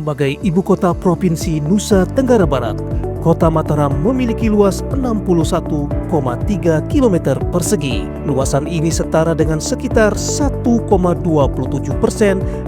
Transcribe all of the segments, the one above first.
Sebagai ibu kota Provinsi Nusa Tenggara Barat, Kota Mataram memiliki luas 61,3 km persegi. Luasan ini setara dengan sekitar 1,27%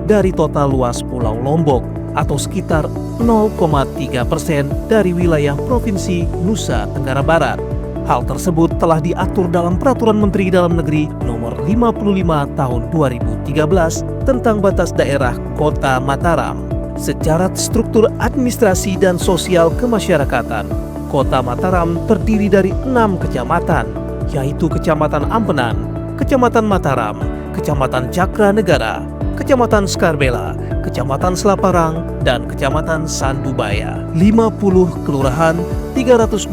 dari total luas Pulau Lombok atau sekitar 0,3% dari wilayah Provinsi Nusa Tenggara Barat. Hal tersebut telah diatur dalam Peraturan Menteri Dalam Negeri Nomor 55 Tahun 2013 tentang batas daerah Kota Mataram. Secara struktur administrasi dan sosial kemasyarakatan, Kota Mataram terdiri dari 6 kecamatan, yaitu Kecamatan Ampenan, Kecamatan Mataram, Kecamatan Cakra Negara, Kecamatan Skarbela, Kecamatan Selaparang, dan Kecamatan Sandubaya. 50 kelurahan, 325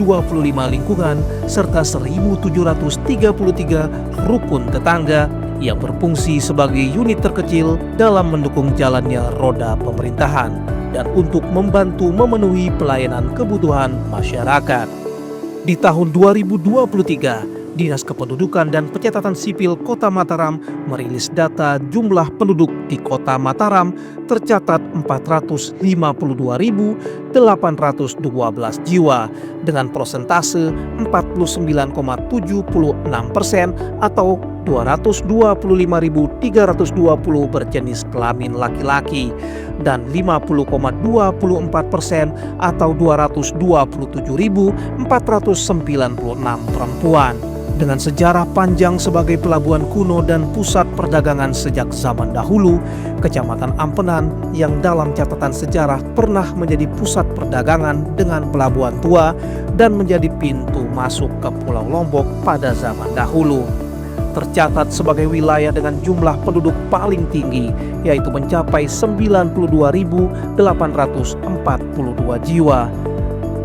lingkungan, serta 1.733 rukun tetangga yang berfungsi sebagai unit terkecil dalam mendukung jalannya roda pemerintahan dan untuk membantu memenuhi pelayanan kebutuhan masyarakat. Di tahun 2023, Dinas Kependudukan dan Pencatatan Sipil Kota Mataram merilis data jumlah penduduk di Kota Mataram tercatat 452.812 jiwa dengan persentase 49,76% atau 225.320 berjenis kelamin laki-laki dan 50,24% atau 227.496 perempuan. Dengan sejarah panjang sebagai pelabuhan kuno dan pusat perdagangan sejak zaman dahulu, Kecamatan Ampenan yang dalam catatan sejarah pernah menjadi pusat perdagangan dengan pelabuhan tua dan menjadi pintu masuk ke Pulau Lombok pada zaman dahulu, tercatat sebagai wilayah dengan jumlah penduduk paling tinggi, yaitu mencapai 92.842 jiwa.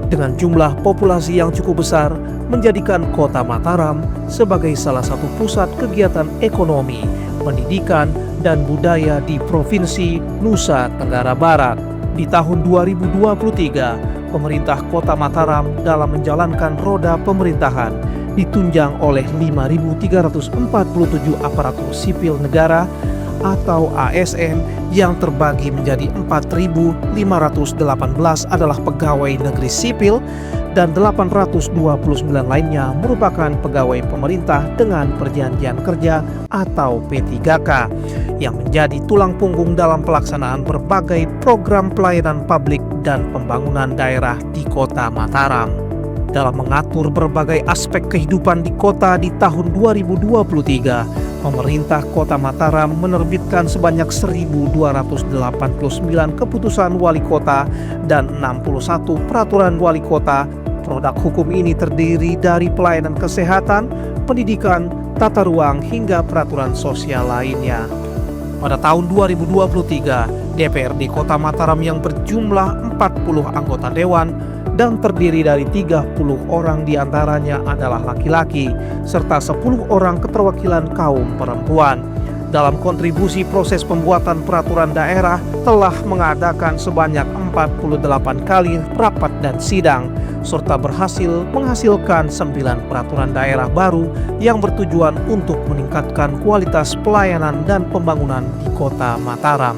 Dengan jumlah populasi yang cukup besar, menjadikan Kota Mataram sebagai salah satu pusat kegiatan ekonomi, pendidikan, dan budaya di Provinsi Nusa Tenggara Barat. Di tahun 2023, pemerintah Kota Mataram dalam menjalankan roda pemerintahan ditunjang oleh 5.347 aparatur sipil negara atau ASN yang terbagi menjadi 4.518 adalah pegawai negeri sipil dan 829 lainnya merupakan pegawai pemerintah dengan perjanjian kerja atau P3K yang menjadi tulang punggung dalam pelaksanaan berbagai program pelayanan publik dan pembangunan daerah di Kota Mataram. Dalam mengatur berbagai aspek kehidupan di kota di tahun 2023, pemerintah Kota Mataram menerbitkan sebanyak 1.289 keputusan wali kota dan 61 peraturan wali kota. Produk hukum ini terdiri dari pelayanan kesehatan, pendidikan, tata ruang, hingga peraturan sosial lainnya. Pada tahun 2023, DPRD Kota Mataram yang berjumlah 40 anggota dewan dan terdiri dari 30 orang diantaranya adalah laki-laki, serta 10 orang keterwakilan kaum perempuan. Dalam kontribusi proses pembuatan peraturan daerah telah mengadakan sebanyak 48 kali rapat dan sidang, serta berhasil menghasilkan 9 peraturan daerah baru yang bertujuan untuk meningkatkan kualitas pelayanan dan pembangunan di Kota Mataram.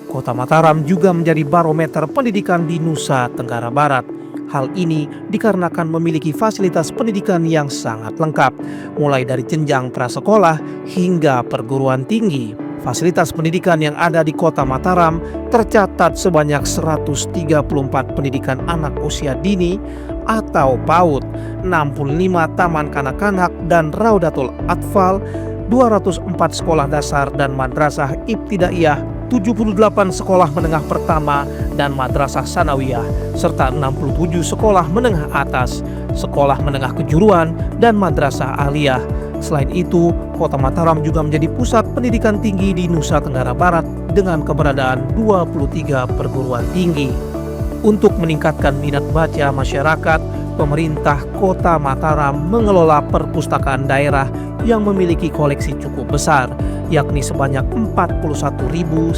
Kota Mataram juga menjadi barometer pendidikan di Nusa Tenggara Barat. Hal ini dikarenakan memiliki fasilitas pendidikan yang sangat lengkap, mulai dari jenjang prasekolah hingga perguruan tinggi. Fasilitas pendidikan yang ada di Kota Mataram tercatat sebanyak 134 pendidikan anak usia dini atau PAUD, 65 taman kanak-kanak dan Raudatul Atfal, 204 sekolah dasar dan madrasah ibtidaiyah, 78 sekolah menengah pertama dan madrasah sanawiyah, serta 67 sekolah menengah atas, sekolah menengah kejuruan, dan madrasah aliyah. Selain itu, Kota Mataram juga menjadi pusat pendidikan tinggi di Nusa Tenggara Barat dengan keberadaan 23 perguruan tinggi. Untuk meningkatkan minat baca masyarakat, pemerintah Kota Mataram mengelola perpustakaan daerah yang memiliki koleksi cukup besar, yakni sebanyak 41.093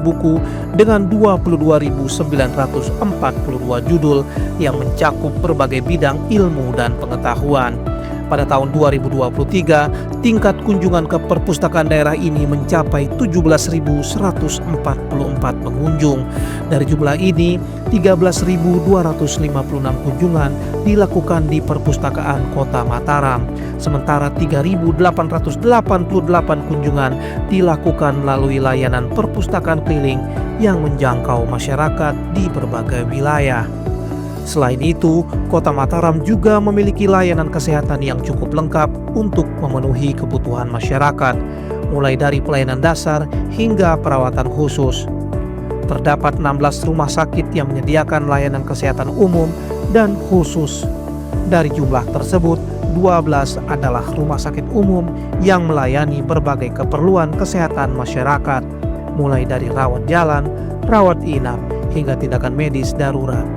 buku dengan 22.942 judul yang mencakup berbagai bidang ilmu dan pengetahuan. Pada tahun 2023, tingkat kunjungan ke perpustakaan daerah ini mencapai 17.144 pengunjung. Dari jumlah ini, 13.256 kunjungan dilakukan di perpustakaan Kota Mataram, sementara 3.888 kunjungan dilakukan melalui layanan perpustakaan keliling yang menjangkau masyarakat di berbagai wilayah. Selain itu, Kota Mataram juga memiliki layanan kesehatan yang cukup lengkap untuk memenuhi kebutuhan masyarakat, mulai dari pelayanan dasar hingga perawatan khusus. Terdapat 16 rumah sakit yang menyediakan layanan kesehatan umum dan khusus. Dari jumlah tersebut, 12 adalah rumah sakit umum yang melayani berbagai keperluan kesehatan masyarakat, mulai dari rawat jalan, rawat inap, hingga tindakan medis darurat.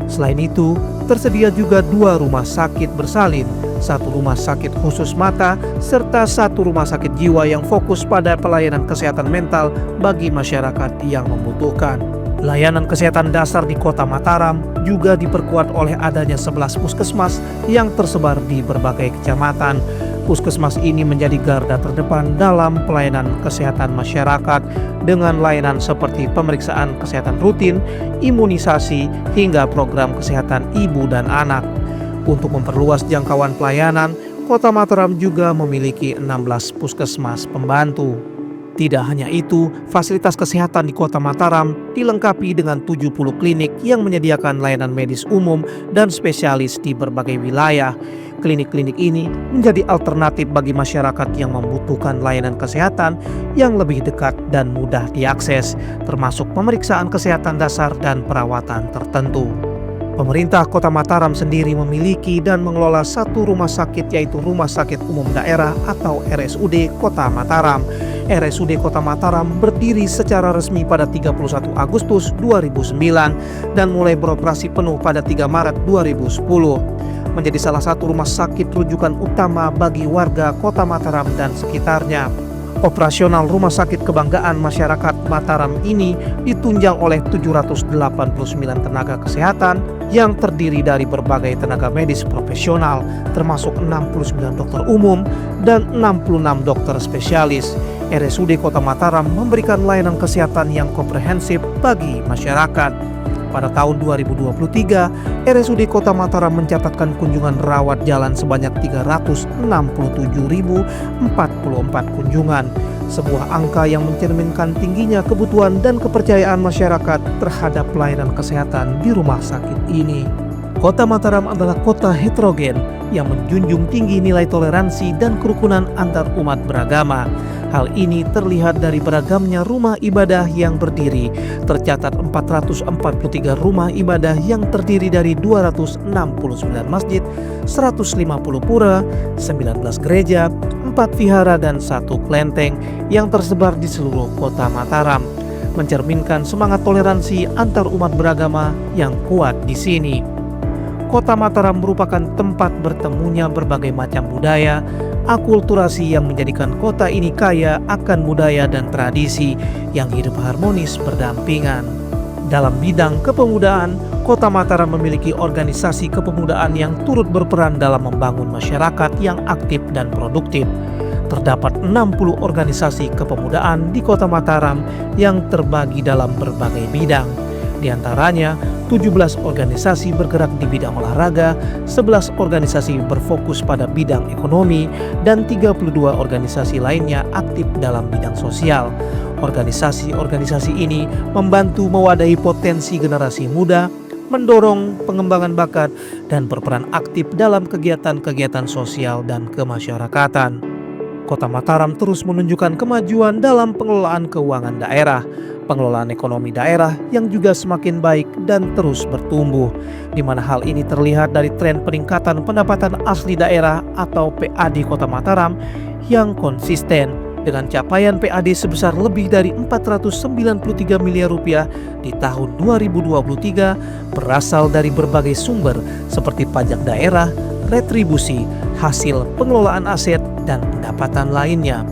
Selain itu, tersedia juga 2 rumah sakit bersalin, 1 rumah sakit khusus mata, serta 1 rumah sakit jiwa yang fokus pada pelayanan kesehatan mental bagi masyarakat yang membutuhkan. Layanan kesehatan dasar di Kota Mataram juga diperkuat oleh adanya 11 puskesmas yang tersebar di berbagai kecamatan. Puskesmas ini menjadi garda terdepan dalam pelayanan kesehatan masyarakat dengan layanan seperti pemeriksaan kesehatan rutin, imunisasi, hingga program kesehatan ibu dan anak. Untuk memperluas jangkauan pelayanan, Kota Mataram juga memiliki 16 puskesmas pembantu. Tidak hanya itu, fasilitas kesehatan di Kota Mataram dilengkapi dengan 70 klinik yang menyediakan layanan medis umum dan spesialis di berbagai wilayah. Klinik-klinik ini menjadi alternatif bagi masyarakat yang membutuhkan layanan kesehatan yang lebih dekat dan mudah diakses, termasuk pemeriksaan kesehatan dasar dan perawatan tertentu. Pemerintah Kota Mataram sendiri memiliki dan mengelola 1 rumah sakit, yaitu Rumah Sakit Umum Daerah atau RSUD Kota Mataram. RSUD Kota Mataram berdiri secara resmi pada 31 Agustus 2009 dan mulai beroperasi penuh pada 3 Maret 2010. Menjadi salah satu rumah sakit rujukan utama bagi warga Kota Mataram dan sekitarnya. Operasional Rumah Sakit Kebanggaan Masyarakat Mataram ini ditunjang oleh 789 tenaga kesehatan yang terdiri dari berbagai tenaga medis profesional, termasuk 69 dokter umum dan 66 dokter spesialis. RSUD Kota Mataram memberikan layanan kesehatan yang komprehensif bagi masyarakat. Pada tahun 2023, RSUD Kota Mataram mencatatkan kunjungan rawat jalan sebanyak 367.044 kunjungan, sebuah angka yang mencerminkan tingginya kebutuhan dan kepercayaan masyarakat terhadap pelayanan kesehatan di rumah sakit ini. Kota Mataram adalah kota heterogen yang menjunjung tinggi nilai toleransi dan kerukunan antar umat beragama. Hal ini terlihat dari beragamnya rumah ibadah yang berdiri. Tercatat 443 rumah ibadah yang terdiri dari 269 masjid, 150 pura, 19 gereja, 4 vihara dan 1 kelenteng yang tersebar di seluruh Kota Mataram, mencerminkan semangat toleransi antar umat beragama yang kuat di sini. Kota Mataram merupakan tempat bertemunya berbagai macam budaya, akulturasi yang menjadikan kota ini kaya akan budaya dan tradisi yang hidup harmonis berdampingan. Dalam bidang kepemudaan, Kota Mataram memiliki organisasi kepemudaan yang turut berperan dalam membangun masyarakat yang aktif dan produktif. Terdapat 60 organisasi kepemudaan di Kota Mataram yang terbagi dalam berbagai bidang. Di antaranya, 17 organisasi bergerak di bidang olahraga, 11 organisasi berfokus pada bidang ekonomi, dan 32 organisasi lainnya aktif dalam bidang sosial. Organisasi-organisasi ini membantu mewadahi potensi generasi muda, mendorong pengembangan bakat, dan berperan aktif dalam kegiatan-kegiatan sosial dan kemasyarakatan. Kota Mataram terus menunjukkan kemajuan dalam pengelolaan keuangan daerah, pengelolaan ekonomi daerah yang juga semakin baik dan terus bertumbuh, di mana hal ini terlihat dari tren peningkatan pendapatan asli daerah atau PAD Kota Mataram yang konsisten dengan capaian PAD sebesar lebih dari 493 miliar rupiah di tahun 2023 berasal dari berbagai sumber seperti pajak daerah, retribusi, hasil pengelolaan aset, dan pendapatan lainnya.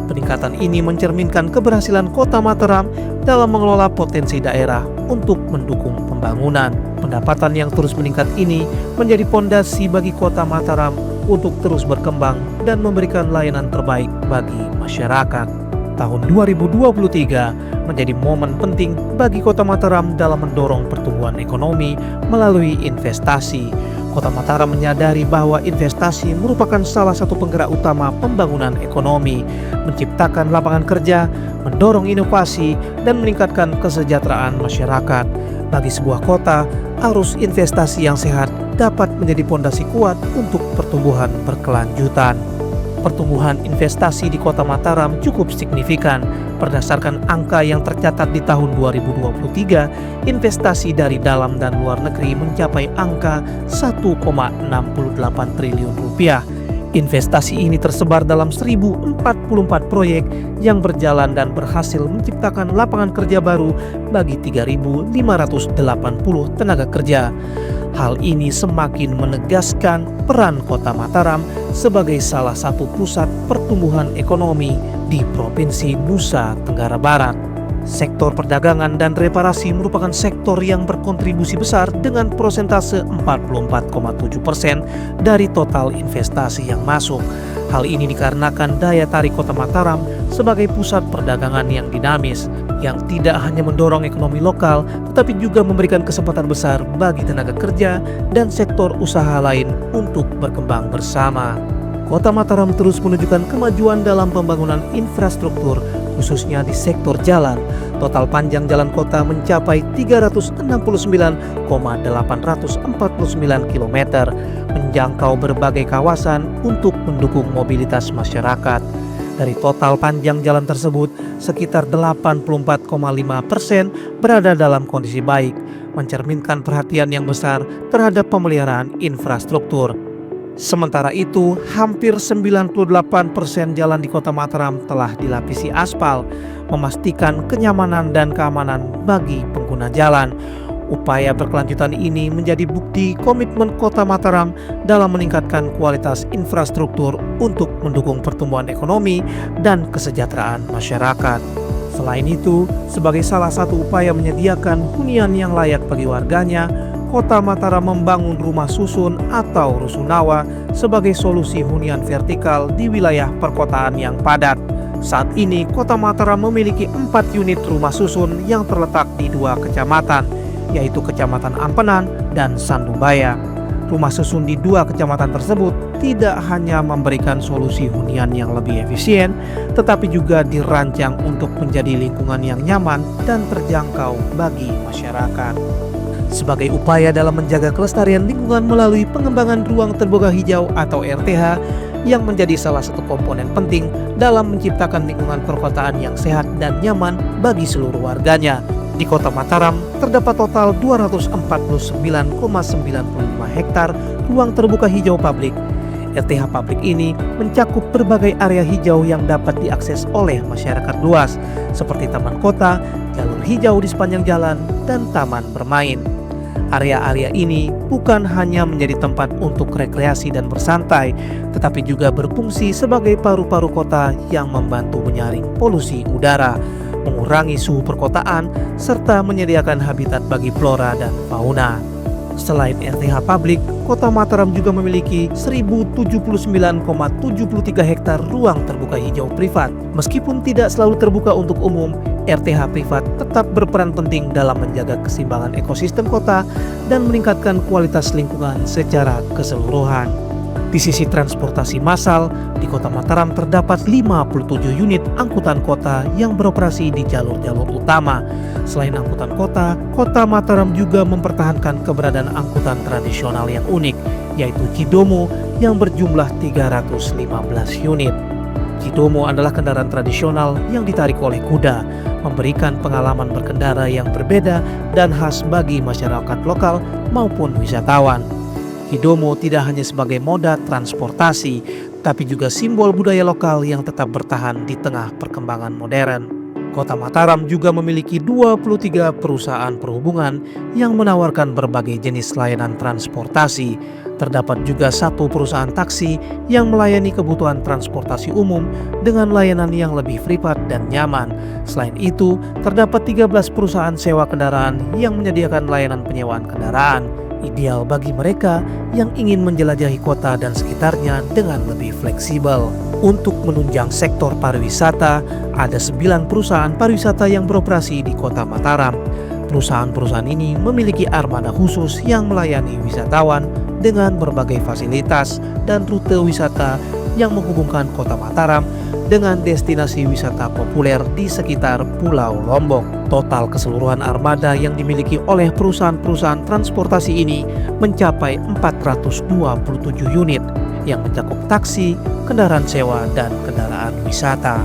Peningkatan ini mencerminkan keberhasilan Kota Mataram dalam mengelola potensi daerah untuk mendukung pembangunan. Pendapatan yang terus meningkat ini menjadi pondasi bagi Kota Mataram untuk terus berkembang dan memberikan layanan terbaik bagi masyarakat. Tahun 2023 menjadi momen penting bagi Kota Mataram dalam mendorong pertumbuhan ekonomi melalui investasi. Kota Mataram menyadari bahwa investasi merupakan salah satu penggerak utama pembangunan ekonomi, menciptakan lapangan kerja, mendorong inovasi, dan meningkatkan kesejahteraan masyarakat. Bagi sebuah kota, arus investasi yang sehat dapat menjadi pondasi kuat untuk pertumbuhan berkelanjutan. Pertumbuhan investasi di Kota Mataram cukup signifikan. Berdasarkan angka yang tercatat di tahun 2023, investasi dari dalam dan luar negeri mencapai angka 1,68 triliun rupiah. Investasi ini tersebar dalam 1044 proyek yang berjalan dan berhasil menciptakan lapangan kerja baru bagi 3.580 tenaga kerja. Hal ini semakin menegaskan peran Kota Mataram sebagai salah satu pusat pertumbuhan ekonomi di Provinsi Nusa Tenggara Barat. Sektor perdagangan dan reparasi merupakan sektor yang berkontribusi besar dengan persentase 44,7% dari total investasi yang masuk. Hal ini dikarenakan daya tarik Kota Mataram sebagai pusat perdagangan yang dinamis, yang tidak hanya mendorong ekonomi lokal, tetapi juga memberikan kesempatan besar bagi tenaga kerja dan sektor usaha lain untuk berkembang bersama. Kota Mataram terus menunjukkan kemajuan dalam pembangunan infrastruktur, khususnya di sektor jalan. Total panjang jalan kota mencapai 369,849 km, menjangkau berbagai kawasan untuk mendukung mobilitas masyarakat. Dari total panjang jalan tersebut, sekitar 84,5% berada dalam kondisi baik, mencerminkan perhatian yang besar terhadap pemeliharaan infrastruktur. Sementara itu, hampir 98% jalan di Kota Mataram telah dilapisi aspal, memastikan kenyamanan dan keamanan bagi pengguna jalan. Upaya berkelanjutan ini menjadi bukti komitmen Kota Mataram dalam meningkatkan kualitas infrastruktur untuk mendukung pertumbuhan ekonomi dan kesejahteraan masyarakat. Selain itu, sebagai salah satu upaya menyediakan hunian yang layak bagi warganya, Kota Mataram membangun rumah susun atau rusunawa sebagai solusi hunian vertikal di wilayah perkotaan yang padat. Saat ini, Kota Mataram memiliki 4 unit rumah susun yang terletak di 2 kecamatan, yaitu Kecamatan Ampenan dan Sandubaya. Rumah susun di 2 kecamatan tersebut tidak hanya memberikan solusi hunian yang lebih efisien, tetapi juga dirancang untuk menjadi lingkungan yang nyaman dan terjangkau bagi masyarakat. Sebagai upaya dalam menjaga kelestarian lingkungan melalui pengembangan ruang terbuka hijau atau RTH yang menjadi salah satu komponen penting dalam menciptakan lingkungan perkotaan yang sehat dan nyaman bagi seluruh warganya. Di Kota Mataram terdapat total 249,95 hektar ruang terbuka hijau publik. RTH publik ini mencakup berbagai area hijau yang dapat diakses oleh masyarakat luas, seperti taman kota, jalur hijau di sepanjang jalan, dan taman bermain. Area-area ini bukan hanya menjadi tempat untuk rekreasi dan bersantai, tetapi juga berfungsi sebagai paru-paru kota yang membantu menyaring polusi udara, mengurangi suhu perkotaan, serta menyediakan habitat bagi flora dan fauna. Selain RTH publik, Kota Mataram juga memiliki 1079,73 hektar ruang terbuka hijau privat. Meskipun tidak selalu terbuka untuk umum, RTH privat tetap berperan penting dalam menjaga keseimbangan ekosistem kota dan meningkatkan kualitas lingkungan secara keseluruhan. Di sisi transportasi massal, di Kota Mataram terdapat 57 unit angkutan kota yang beroperasi di jalur-jalur utama. Selain angkutan kota, Kota Mataram juga mempertahankan keberadaan angkutan tradisional yang unik, yaitu Cidomo yang berjumlah 315 unit. Cidomo adalah kendaraan tradisional yang ditarik oleh kuda, memberikan pengalaman berkendara yang berbeda dan khas bagi masyarakat lokal maupun wisatawan. Cidomo tidak hanya sebagai moda transportasi, tapi juga simbol budaya lokal yang tetap bertahan di tengah perkembangan modern. Kota Mataram juga memiliki 23 perusahaan perhubungan yang menawarkan berbagai jenis layanan transportasi. Terdapat juga 1 perusahaan taksi yang melayani kebutuhan transportasi umum dengan layanan yang lebih privat dan nyaman. Selain itu, terdapat 13 perusahaan sewa kendaraan yang menyediakan layanan penyewaan kendaraan. Ideal bagi mereka yang ingin menjelajahi kota dan sekitarnya dengan lebih fleksibel. Untuk menunjang sektor pariwisata, ada 9 perusahaan pariwisata yang beroperasi di Kota Mataram. Perusahaan-perusahaan ini memiliki armada khusus yang melayani wisatawan dengan berbagai fasilitas dan rute wisata yang menghubungkan Kota Mataram dengan destinasi wisata populer di sekitar Pulau Lombok. Total keseluruhan armada yang dimiliki oleh perusahaan-perusahaan transportasi ini mencapai 427 unit yang mencakup taksi, kendaraan sewa, dan kendaraan wisata.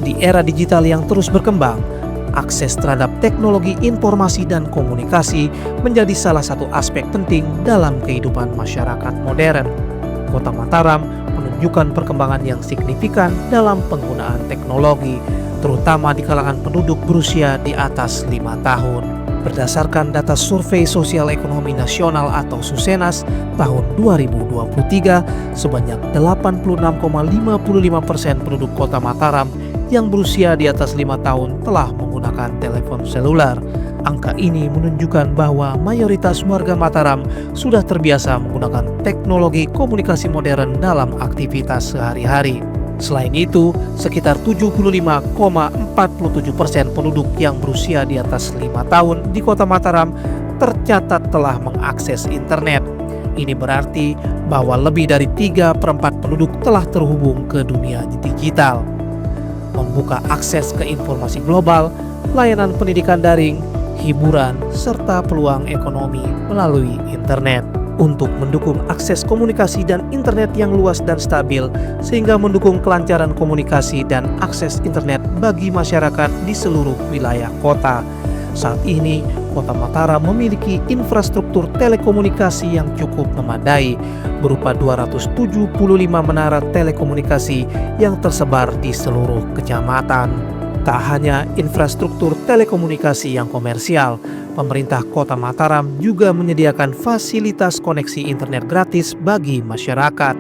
Di era digital yang terus berkembang, akses terhadap teknologi informasi dan komunikasi menjadi salah satu aspek penting dalam kehidupan masyarakat modern. Kota Mataram menunjukkan perkembangan yang signifikan dalam penggunaan teknologi, terutama di kalangan penduduk berusia di atas 5 tahun. Berdasarkan data Survei Sosial Ekonomi Nasional atau Susenas tahun 2023, sebanyak 86,55% penduduk Kota Mataram yang berusia di atas 5 tahun telah menggunakan telepon seluler. Angka ini menunjukkan bahwa mayoritas warga Mataram sudah terbiasa menggunakan teknologi komunikasi modern dalam aktivitas sehari-hari. Selain itu, sekitar 75,47% penduduk yang berusia di atas 5 tahun di Kota Mataram tercatat telah mengakses internet. Ini berarti bahwa lebih dari 3/4 penduduk telah terhubung ke dunia digital. Membuka akses ke informasi global, layanan pendidikan daring, hiburan, serta peluang ekonomi melalui internet. Untuk mendukung akses komunikasi dan internet yang luas dan stabil, sehingga mendukung kelancaran komunikasi dan akses internet bagi masyarakat di seluruh wilayah kota. Saat ini, Kota Mataram memiliki infrastruktur telekomunikasi yang cukup memadai, berupa 275 menara telekomunikasi yang tersebar di seluruh kecamatan. Tak hanya infrastruktur telekomunikasi yang komersial, pemerintah Kota Mataram juga menyediakan fasilitas koneksi internet gratis bagi masyarakat.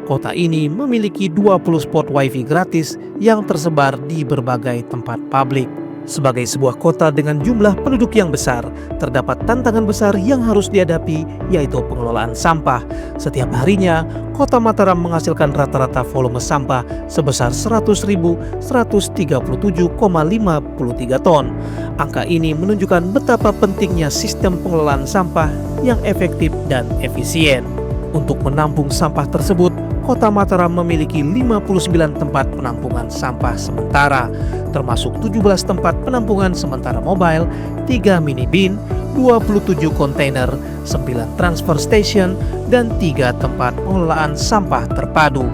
Kota ini memiliki 20 spot wifi gratis yang tersebar di berbagai tempat publik. Sebagai sebuah kota dengan jumlah penduduk yang besar, terdapat tantangan besar yang harus dihadapi, yaitu pengelolaan sampah. Setiap harinya, Kota Mataram menghasilkan rata-rata volume sampah sebesar 100.137,53 ton. Angka ini menunjukkan betapa pentingnya sistem pengelolaan sampah yang efektif dan efisien. Untuk menampung sampah tersebut, Kota Mataram memiliki 59 tempat penampungan sampah sementara, termasuk 17 tempat penampungan sementara mobile, 3 mini bin, 27 kontainer, 9 transfer station, dan 3 tempat pengelolaan sampah terpadu.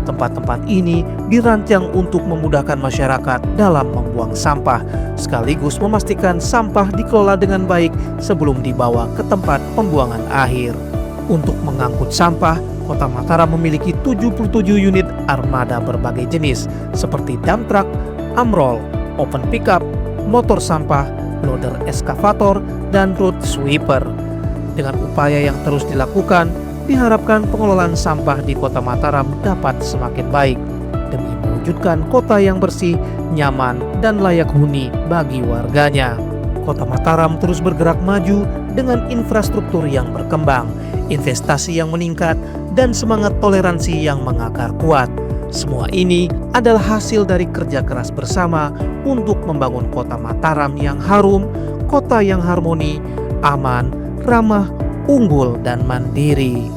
Tempat-tempat ini dirancang untuk memudahkan masyarakat dalam membuang sampah, sekaligus memastikan sampah dikelola dengan baik sebelum dibawa ke tempat pembuangan akhir. Untuk mengangkut sampah, Kota Mataram memiliki 77 unit armada berbagai jenis seperti dump truck, amrol, open pickup, motor sampah, loader eskavator, dan road sweeper. Dengan upaya yang terus dilakukan, diharapkan pengelolaan sampah di Kota Mataram dapat semakin baik demi mewujudkan kota yang bersih, nyaman, dan layak huni bagi warganya. Kota Mataram terus bergerak maju dengan infrastruktur yang berkembang, investasi yang meningkat, dan semangat toleransi yang mengakar kuat. Semua ini adalah hasil dari kerja keras bersama untuk membangun Kota Mataram yang harum, kota yang harmoni, aman, ramah, unggul, dan mandiri.